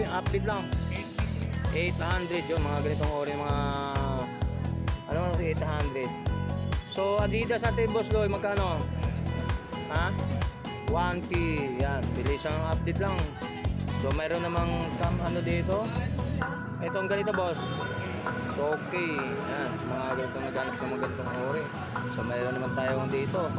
update lang. 800 yung mga ganitong ori, mga ano, 800. So Adidas natin boss Loy, magkano? Ha? 1K. Yan, bilis ang update lang. So mayroon namang ano dito. Itong ganito boss. So okay. Yan, mga ganitong naghanap ng mga ganitong ori. So mayroon naman tayo dito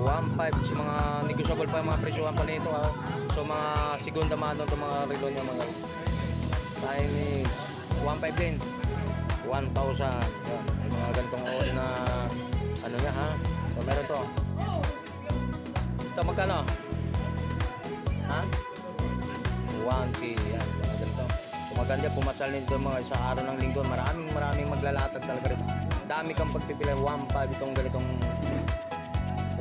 1.5, so mga negotiable pa yung mga presyohan pa nito ha. So mga segunda mano itong mga relo niya mga time is 1.5 din, 1,000. Yan, yung mga ganitong ori na ano niya ha. So meron to. Ito magkano? Ha? 1K. Yan, mga ganito. So maganda pumasal nito mga isang araw ng linggo. Maraming maglalatag talaga rin. Dami kang pagpipili. 1.5 itong ganitong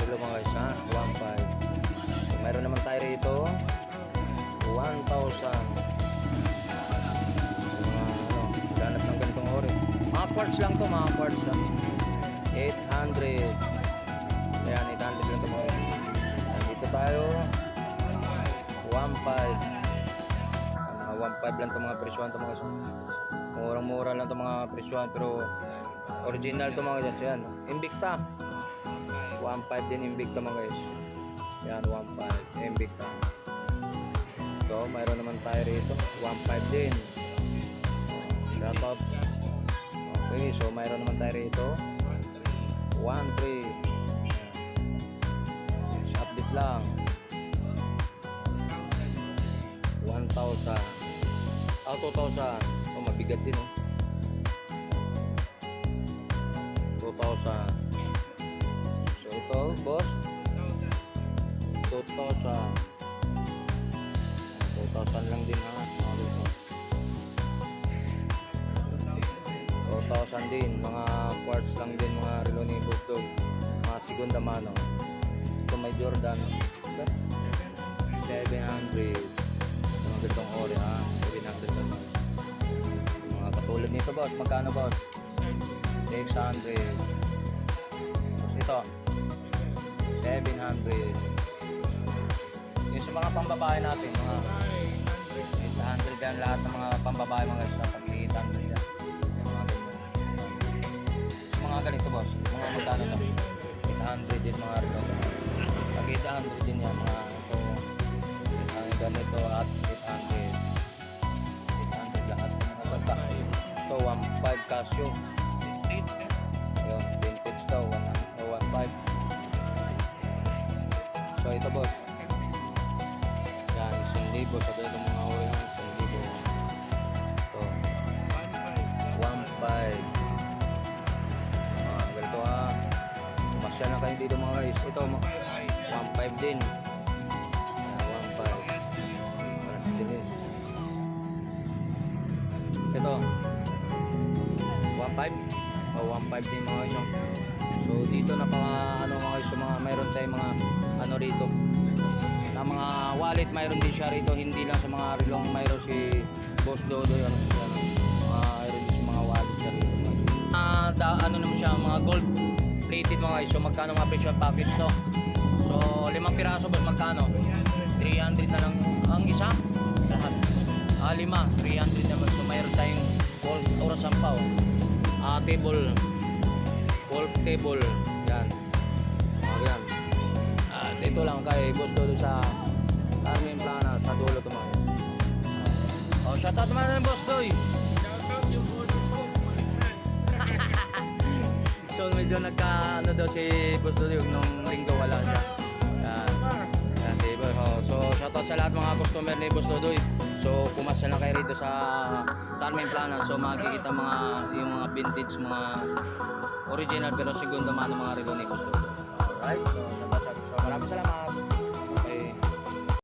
relo mga guys ha. 1.5. So mayroon naman tayo rito 1,000. Ganap ng ganitong ori. Mga quartz lang to, mga quartz lang. 800. Ayan, 800 lang ito mga ori. Dito tayo 1.5. Mga 1.5 lang ito mga presyohan ito mga guys. Murang-mura lang ito mga presyohan, pero original ito mga guys. Ayan, Invicta 1.5 din Invicta mga guys. Ayan, 1.5 Invicta. So mayroon naman tayo rito 1.5 din. Okay, so mayroon naman tayo rito 1.3. Update lang 1,000. 2,000. Oh, mabigat din oh. 2,000. So ito boss 2,000 lang din ha. 2,000 din, mga quartz lang din mga relo ni Busdog, mga segunda mano. Ito may Jordan 700, mga ganitong ori ha, 700 naman. Mga katulad nito boss, magkano boss? 600. Tapos ito 700. Yung sa mga pambabae natin, mga 800 yan lahat ng mga pambabae mga isa, pag 800 yan. Mga ganito boss, mga magkano na 800 din mga relo. Pag 800 din yan mga ito, ang ganito at 800 lahat mga bata. Ito 1.5 Casio, yung vintage to 1.5. So ito boss yan, 1,000 sa ganito mga uri ng 1,000. So 1.5 ganito ha. Masya na kayo dito mga guys. Ito 1.5 din. 1.5. Ito 1.5 o 1.5 din mga guys. So dito na pa ano mga guys, mga mayroon tayong mga ano rito na mga wallet, mayroon din siya rito, hindi lang sa mga relong mayroon si Boss Dodo yan. Mayroon din sa mga wallet siya rito. Ano naman siya, mga gold plated mga guys. So magkano mga presyo package to? So 5 piraso boss, magkano? 300 na lang ang isa. Lahat 5, 300 naman. So mayroon tayong gold oras sampaw, table, golf table yan, yan. Dito lang kay Boss Dodo sa Carmen Plana sa dulo to mga. Oh, shout out naman ng Boss Doy. So medyo nagka ano daw si Boss Dodo nung linggo wala siya. Yan diba? So shoutout sa lahat mga customer ni Boss Dodo. So pumasya na kayo rito sa Carmen Plana. So makikita yung mga vintage, mga original pero segunda mano mga relo ni Boss Dodo. Alright, so maraming salamat.